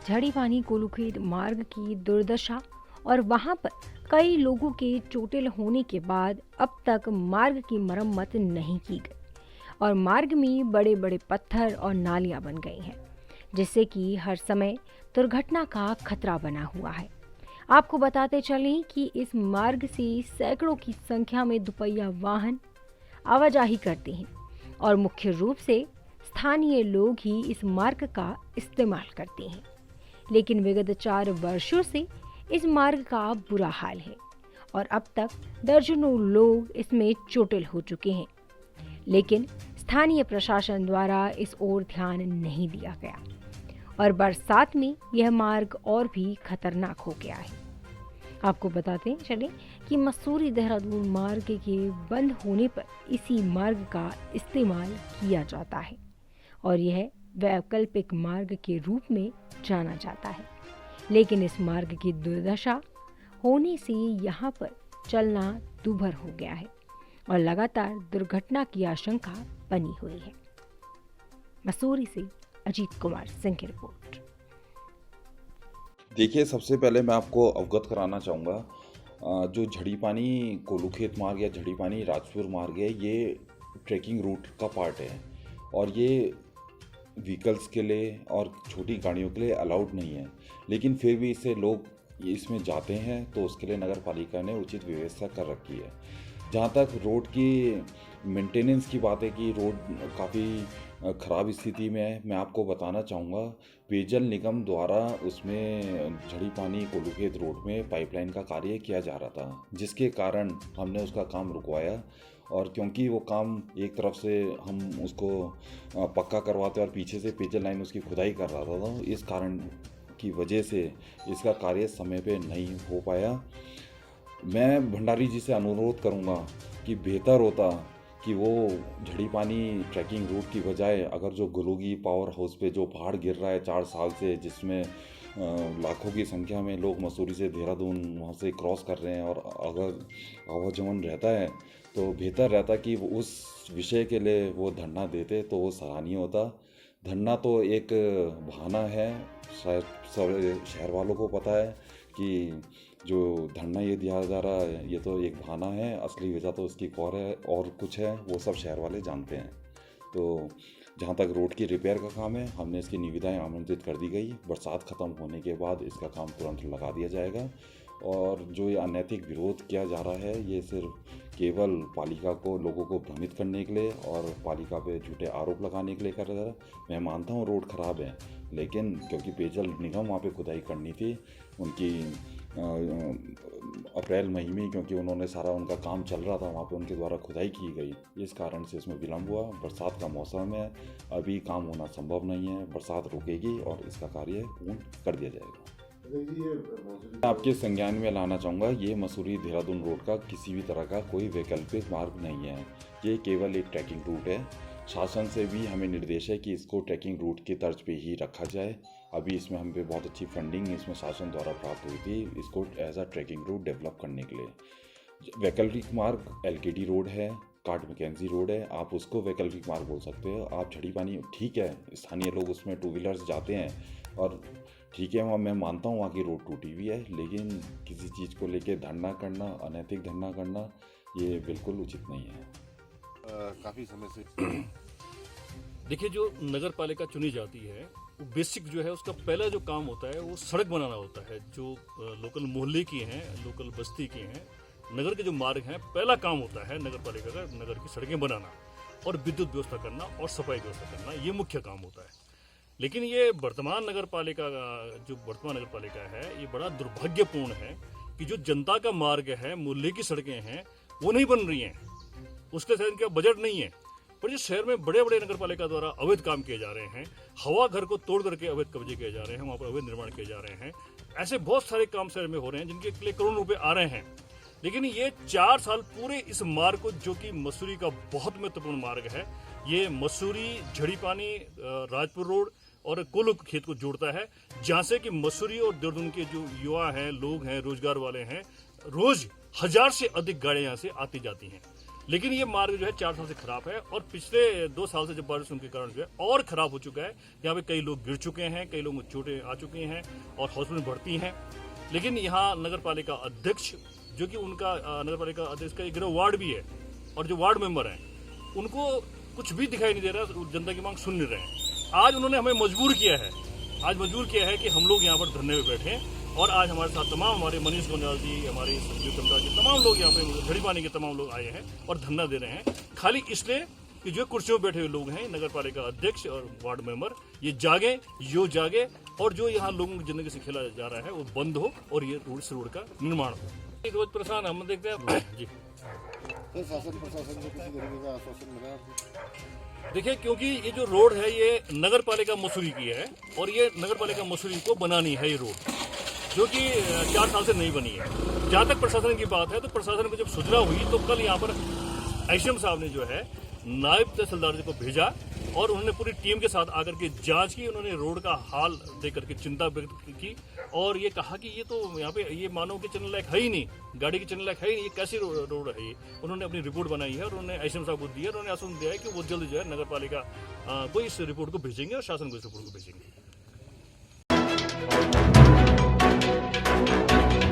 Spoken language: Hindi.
झड़ी पानी कोलूखेत मार्ग की दुर्दशा और वहां पर कई लोगों के चोटिल होने के बाद अब तक मार्ग की मरम्मत नहीं की गई और मार्ग में बड़े बड़े पत्थर और नालियां बन गई हैं, जिससे कि हर समय दुर्घटना का खतरा बना हुआ है। आपको बताते चलें कि इस मार्ग से सैकड़ों की संख्या में दुपहिया वाहन आवाजाही करते हैं और मुख्य रूप से स्थानीय लोग ही इस मार्ग का इस्तेमाल करते हैं। लेकिन विगत 4 वर्षों से इस मार्ग का बुरा हाल है और अब तक दर्जनों लोग इसमें चोटिल हो चुके हैं, लेकिन स्थानीय प्रशासन द्वारा इस ओर ध्यान नहीं दिया गया और बरसात में यह मार्ग और भी खतरनाक हो गया है। आपको बताते चलें कि मसूरी देहरादून मार्ग के बंद होने पर इसी मार्ग का इस्तेमाल किया जाता है और यह वैकल्पिक मार्ग के रूप में जाना जाता है। लेकिन इस मार्ग की दुर्दशा होने से यहाँ पर चलना दूभर हो गया है और लगातार दुर्घटना की आशंका बनी हुई है। मसूरी से अजीत कुमार सिंह की रिपोर्ट। देखिए, सबसे पहले मैं आपको अवगत कराना चाहूँगा, जो झड़ी पानी कोलूखेत मार्ग या झड़ी पानी राजपुर मार्ग है, ये ट्रैकिंग रूट का पार्ट है और ये व्हीकल्स के लिए और छोटी गाड़ियों के लिए अलाउड नहीं है। लेकिन फिर भी इसे लोग इसमें जाते हैं तो उसके लिए नगर पालिका ने उचित व्यवस्था कर रखी है। जहाँ तक रोड की मेंटेनेंस की बात है कि रोड काफ़ी ख़राब स्थिति में है, मैं आपको बताना चाहूँगा पेयजल निगम द्वारा उसमें झड़ी पानी कोलूखेत रोड में पाइपलाइन का कार्य किया जा रहा था, जिसके कारण हमने उसका काम रुकवाया। और क्योंकि वो काम एक तरफ से हम उसको पक्का करवाते और पीछे से पेयजल लाइन उसकी खुदाई कर रहा था, तो इस कारण की वजह से इसका कार्य समय पे नहीं हो पाया। मैं भंडारी जी से अनुरोध करूँगा कि बेहतर होता कि वो झड़ी पानी ट्रैकिंग रूट की बजाय अगर जो गुलूगी पावर हाउस पे जो पहाड़ गिर रहा है 4 साल से, जिसमें लाखों की संख्या में लोग मसूरी से देहरादून वहाँ से क्रॉस कर रहे हैं और अगर आवागमन रहता है तो बेहतर रहता कि वो उस विषय के लिए वो धरना देते तो वो सराहनीय होता। धरना तो एक बहाना है, शायद सब शहर वालों को पता है कि जो धरना ये दिया जा रहा है ये तो एक बहाना है, असली वजह तो इसकी और कुछ है, वो सब शहर वाले जानते हैं। तो जहाँ तक रोड की रिपेयर का काम है, हमने इसकी निविदाएं आमंत्रित कर दी गई। बरसात ख़त्म होने के बाद इसका काम तुरंत लगा दिया जाएगा और जो ये अनैतिक विरोध किया जा रहा है ये सिर्फ केवल पालिका को लोगों को भ्रमित करने के लिए और पालिका पे झूठे आरोप लगाने के लिए कर रहा है। मैं मानता हूँ रोड ख़राब है, लेकिन क्योंकि पेयजल निगम वहाँ पे खुदाई करनी थी उनकी अप्रैल मई में, क्योंकि उन्होंने सारा उनका काम चल रहा था वहाँ पे उनके द्वारा खुदाई की गई, इस कारण से इसमें विलम्ब हुआ। बरसात का मौसम है, अभी काम होना संभव नहीं है, बरसात रुकेगी और इसका कार्य पूर्ण कर दिया जाएगा। आपके संज्ञान में लाना चाहूँगा, ये मसूरी देहरादून रोड का किसी भी तरह का कोई वैकल्पिक मार्ग नहीं है, ये केवल एक ट्रैकिंग रूट है। शासन से भी हमें निर्देश है कि इसको ट्रैकिंग रूट की तर्ज पे ही रखा जाए। अभी इसमें हम पे बहुत अच्छी फंडिंग इसमें शासन द्वारा प्राप्त हुई थी इसको as a tracking route develop करने के लिए। वैकल्पिक मार्ग LKD रोड है, कार्ट मैकेंजी रोड है, आप उसको वैकल्पिक मार्ग बोल सकते हो। आप झड़ी पानी ठीक है, स्थानीय लोग उसमें 2 व्हीलर्स जाते हैं और ठीक है, वहाँ मैं मानता हूँ वहाँ की रोड टूटी हुई है, लेकिन किसी चीज़ को लेके धरना करना, अनैतिक धरना करना, ये बिल्कुल उचित नहीं है। काफ़ी समय से देखिए, जो नगर पालिका चुनी जाती है वो बेसिक जो है उसका पहला जो काम होता है वो सड़क बनाना होता है। जो लोकल मोहल्ले की हैं, लोकल बस्ती की हैं, नगर के जो मार्ग हैं, पहला काम होता है नगर पालिका का नगर की सड़कें बनाना और विद्युत व्यवस्था करना और सफाई व्यवस्था करना, ये मुख्य काम होता है। लेकिन ये वर्तमान नगर पालिका है, ये बड़ा दुर्भाग्यपूर्ण है कि जो जनता का मार्ग है, मोहल्ले की सड़कें हैं, वो नहीं बन रही हैं, उसके साथ इनका बजट नहीं है। पर जो शहर में बड़े बड़े नगर पालिका द्वारा अवैध काम किए जा रहे हैं, हवा घर को तोड़ करके अवैध कब्जे किए जा रहे हैं, वहाँ पर अवैध निर्माण किए जा रहे हैं, ऐसे बहुत सारे काम शहर में हो रहे हैं जिनके लिए करोड़ों रुपए आ रहे हैं। लेकिन ये 4 साल पूरे इस मार्ग को, जो कि मसूरी का बहुत महत्वपूर्ण मार्ग है, ये मसूरी झड़ी पानी राजपुर रोड और कोलूखेत को जोड़ता है, जहाँ से कि मसूरी और देहरादून के जो युवा हैं, लोग हैं, रोजगार वाले हैं, रोज 1000 से अधिक गाड़ियाँ यहाँ से आती जाती हैं। लेकिन ये मार्ग जो है 4 साल से खराब है और पिछले 2 साल से जब बारिशों के कारण जो है और खराब हो चुका है। यहाँ पे कई लोग गिर चुके हैं, कई लोगों को चोटें आ चुकी हैं और हॉस्पिटल भर्ती हैं। लेकिन यहाँ नगर पालिका अध्यक्ष, जो कि उनका नगर पालिका अध्यक्ष का एक वार्ड भी है और जो वार्ड मेंबर हैं, उनको कुछ भी दिखाई नहीं दे रहा, जनता की मांग सुन नहीं रहे हैं। आज उन्होंने हमें मजबूर किया है कि हम लोग यहाँ पर धरने में बैठे हैं और आज हमारे साथ तमाम हमारे मनीष गोंजाल जी, हमारे संजीव चंद्रा जी, तमाम लोग यहाँ पे झड़ी पानी के तमाम लोग आए हैं और धरना दे रहे हैं, खाली इसलिए कि जो कुर्सियों पर बैठे हुए लोग हैं, नगर पालिका अध्यक्ष और वार्ड मेंबर, ये जागे और जो यहाँ लोगों की जिंदगी से खेला जा रहा है वो बंद हो और ये रोड का निर्माण हो। रोज परेशान हम देखते हैं जी। तो शासन प्रशासन से किसी तरीके का आश्वासन मिला आपको? देखिए, क्योंकि ये जो रोड है ये नगर पालिका मसूरी की है और ये नगर पालिका मसूरी को बनानी है, ये रोड जो कि 4 साल से नहीं बनी है। जहाँ तक प्रशासन की बात है तो प्रशासन को जब सूचना हुई तो कल यहाँ पर एसडीएम साहब ने जो है नायब तहसीलदार जी को भेजा और उन्होंने पूरी टीम के साथ आकर के जांच की। उन्होंने रोड का हाल देख करके चिंता व्यक्त की और ये कहा कि ये तो यहाँ पे ये मानव के चलने लायक है ही नहीं, गाड़ी के चलने लायक है ही नहीं, ये कैसी रोड है ये। उन्होंने अपनी रिपोर्ट बनाई है और उन्होंने एसडीएम साहब को दी है। उन्होंने आश्वासन दिया है कि वो जल्द जो है नगर पालिका को इस रिपोर्ट को भेजेंगे और शासन को इस रिपोर्ट को भेजेंगे।